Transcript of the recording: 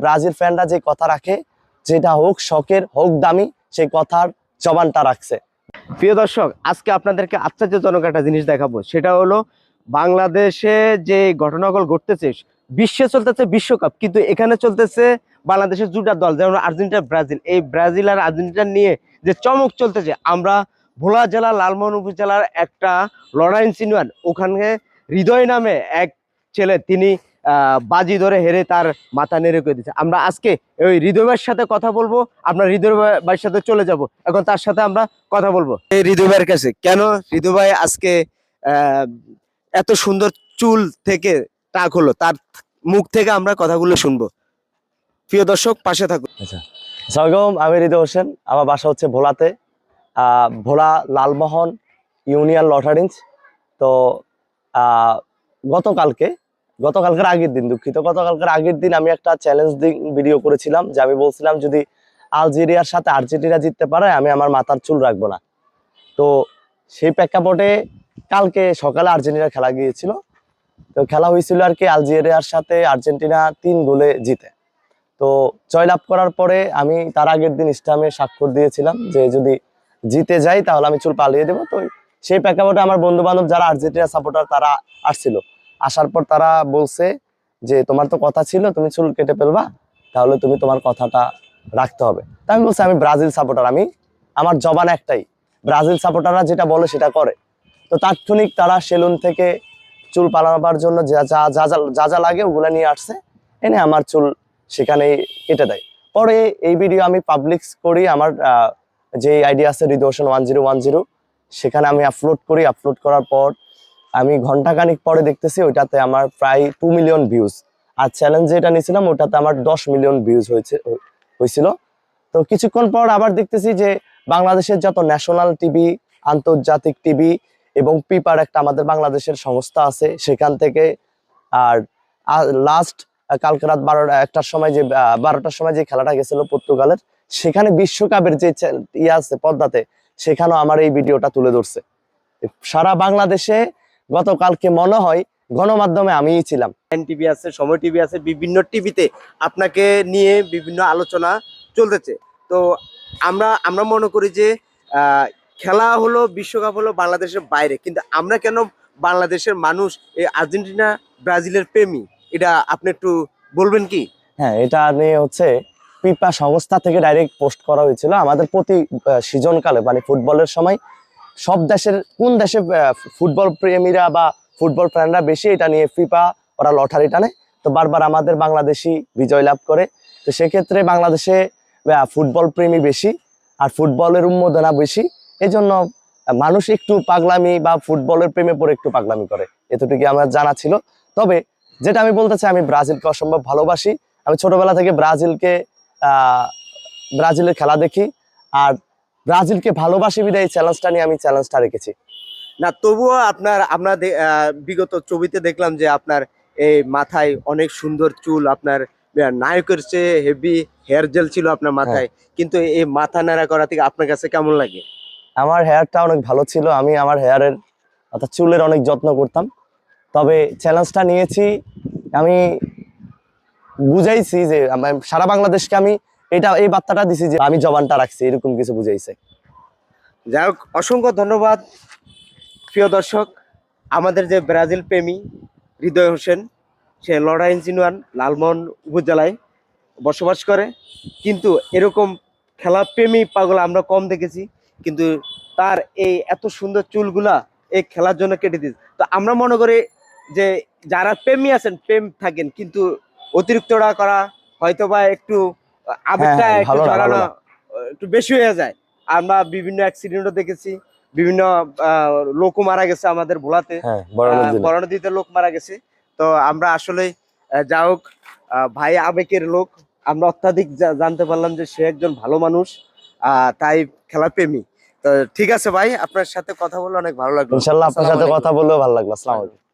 Brazil ফ্যানরা যে কথা রাখে, যেটা হোক শখের হোক দামি, সেই কথার জবানটা রাখছে। প্রিয় দর্শক, আজকে আপনাদেরকে আশ্চর্যজনক একটা জিনিস দেখাবো। সেটা হলো বাংলাদেশে যে ঘটনাগুলো ঘটতেছে, বিশ্বে চলতেছে বিশ্বকাপ, কিন্তু এখানে চলতেছে বাংলাদেশের দুটা দল, যেমন আর্জেন্টিনা ব্রাজিল। এই ব্রাজিল আর আর্জেন্টিনা নিয়ে যে চমক চলতেছে, আমরা ভোলা জেলা লালমোহন উপজেলার একটা লড়াইন সিনওয়ান, ওখানে হৃদয় নামে এক ছেলে, তিনি বাজি ধরে হেরে তার মাথা নেড়ে করে দিচ্ছে। আমরা আজকে ওই হৃদয় ভাইয়ের সাথে কথা বলবো। আমরা হৃদয় ভাইয়ের সাথে চলে যাব, এখন তার সাথে আমরা কথা বলবো এই হৃদয় ভাইয়ের কাছে। কেন হৃদয় ভাই আজকে এত সুন্দর চুল থেকে টাক হলো, তার মুখ থেকে আমরা কথাগুলো শুনবো। প্রিয় দর্শক, পাশে থাকুন। আচ্ছা, আসসালামু আমি হৃদয় হোসেন, আমার বাসা হচ্ছে ভোলাতে, ভোলা লালমোহন ইউনিয়ন লটারিঞ্জ। তো গতকালকের আগের দিন, গতকালকের আগের দিন আমি একটা চ্যালেঞ্জ ভিডিও করেছিলাম, যে আমি বলছিলাম যদি আলজেরিয়ার সাথে আর্জেন্টিনা জিততে পারে আমি আমার মাথার চুল রাখবো না। তো সেই প্রেক্ষাপটে কালকে সকালে আর্জেন্টিনা খেলা গিয়েছিল। তো খেলা হয়েছিল আর কি, আলজেরিয়ার সাথে আর্জেন্টিনা 3 গোলে জিতে। তো জয়লাভ করার পরে আমি তার আগের দিন ইসলামে স্বাক্ষর দিয়েছিলাম যে যদি জিতে যাই তাহলে আমি চুল পালিয়ে দেবো। তো সেই প্রেক্ষাপটে আমার বন্ধু বান্ধব যারা আর্জেন্টিনা সাপোর্টার তারা আসছিল, আসার পর তারা বলছে যে তোমার তো কথা ছিল তুমি চুল কেটে ফেলবা, তাহলে তুমি তোমার কথাটা রাখতে হবে। তা আমি বলছি আমি ব্রাজিল সাপোর্টার, আমার জবান একটাই, ব্রাজিল সাপোর্টাররা যেটা বলে সেটা করে। তো তাৎক্ষণিক তারা সেলুন থেকে চুল পালানোর জন্য যা যা যা যা যা লাগে ওগুলা নিয়ে আসছে, এনে আমার চুল সেখানেই কেটে দেয়। পরে এই ভিডিও আমি পাবলিক করি, আমার যে আইডিয়া আছে হৃদয় হোসেন 1010, সেখানে আমি আপলোড করি। আপলোড করার পর আমি ঘন্টাখানিক পরে দেখতেছি ওইটাতে আমার প্রায় 2 মিলিয়ন ভিউজ, আর চ্যালেঞ্জ যেটা নিয়েছিলাম ওটাতে আমার 10 মিলিয়ন ভিউজ হয়েছিল। তো কিছুক্ষণ পর আবার দেখতেছি যে বাংলাদেশের যত ন্যাশনাল টিভি, আন্তর্জাতিক টিভি এবং পিপার একটা আমাদের বাংলাদেশের সংস্থা আছে, সেখান থেকে, আর লাস্ট কালকে রাত 1টার সময় যে 12টার সময় যে খেলাটা গেছিল পর্তুগালের, সেখানে বিশ্বকাপের যে আছে পর্দাতে, সেখানেও আমার এই ভিডিওটা তুলে ধরছে। সারা বাংলাদেশে গতকালকে মনে হয় গণমাধ্যমে আমিই ছিলাম। টিভি আছে, সময় টিভি আছে, বিভিন্ন টিভিতে আপনাকে নিয়ে বিভিন্ন আলোচনা চলতেছে। তো আমরা মনে করি যে খেলা হলো, বিশ্বকাপ হলো বাংলাদেশের বাইরে, কিন্তু আমরা কেন বাংলাদেশের মানুষ এই আর্জেন্টিনা ব্রাজিলের প্রেমী, এটা আপনি একটু বলবেন কি? হ্যাঁ, এটা নিয়ে হচ্ছে পিপা সংস্থা থেকে ডাইরেক্ট পোস্ট করা হয়েছিল। আমাদের প্রতি সিজনকালে মানে ফুটবলের সময় সব দেশের কোন দেশে ফুটবল প্রেমীরা বা ফুটবল ফ্যানরা বেশি, এটা নিয়ে ফিফা ওরা লটারি টানে। তো বারবার আমাদের বাংলাদেশি বিজয় লাভ করে। তো সেক্ষেত্রে বাংলাদেশে ফুটবল প্রেমী বেশি আর ফুটবলের উন্মাদনা বেশি, এই জন্য মানুষ একটু পাগলামি বা ফুটবলের প্রেমে পড়ে একটু পাগলামি করে, এতটুকু আমার জানা ছিল। তবে যেটা আমি বলতে চাই, আমি ব্রাজিলকে অসম্ভব ভালোবাসি। আমি ছোটবেলা থেকে ব্রাজিলের খেলা দেখি, আর ব্রাজিলকে ভালোবাসি বিধায় এই চ্যালেঞ্জটা নিয়ে আমি চ্যালেঞ্জটা রেখেছি। না, তবুও আমরা বিগত ছবিতে দেখলাম যে আপনার এই মাথায় অনেক সুন্দর চুল, আপনার নায়কের চেয়ে হেভি হেয়ার জেল ছিল আপনার মাথায়। কিন্তু এই মাথা নাড়া করা থেকে আপনার কাছে কেমন লাগে? আমার হেয়ারটা অনেক ভালো ছিল, আমি আমার হেয়ারের অর্থাৎ চুলের অনেক যত্ন করতাম। তবে চ্যালেঞ্জটা নিয়েছি, আমি বুঝাইছি যে সারা বাংলাদেশকে আমি এই বার্তাটা দিছি যে আমি জবানটা রাখছি, এরকম কিছু বুঝাইছে। যাই হোক, অসংখ্য ধন্যবাদ। প্রিয় দর্শক, আমাদের যে ব্রাজিল প্রেমী হৃদয় হোসেন, সে লড়াইন সিনওয়ান লালমোহন উপজেলায় বসবাস করে, কিন্তু এরকম খেলা প্রেমী পাগল আমরা কম দেখেছি। কিন্তু তার এই এত সুন্দর চুলগুলা এই খেলার জন্য কেটে দিয়েছে। তো আমরা মনে করি যে যারা প্রেমী আছেন, প্রেম থাকেন, কিন্তু অতিরিক্তটা করা হয়তো বা একটু আবেগটা একটু জড়ানো একটু বেশি হয়ে যায়। আমরা বিভিন্ন অ্যাক্সিডেন্টও দেখেছি, বিভিন্ন লোকও মারা গেছে আমাদের ভোলাতে, বড় নদীতে লোক মারা গেছে। তো আমরা আসলে যা হোক, ভাই আবেগের লোক, আমরা অত্যাধিক জানতে পারলাম যে সে একজন ভালো মানুষ, তাই খেলা প্রেমী। তো ঠিক আছে ভাই, আপনার সাথে কথা বলে অনেক ভালো লাগলো। ইনশাআল্লাহ আপনার সাথে কথা বলেও ভালো লাগলো। আসসালামু আলাইকুম।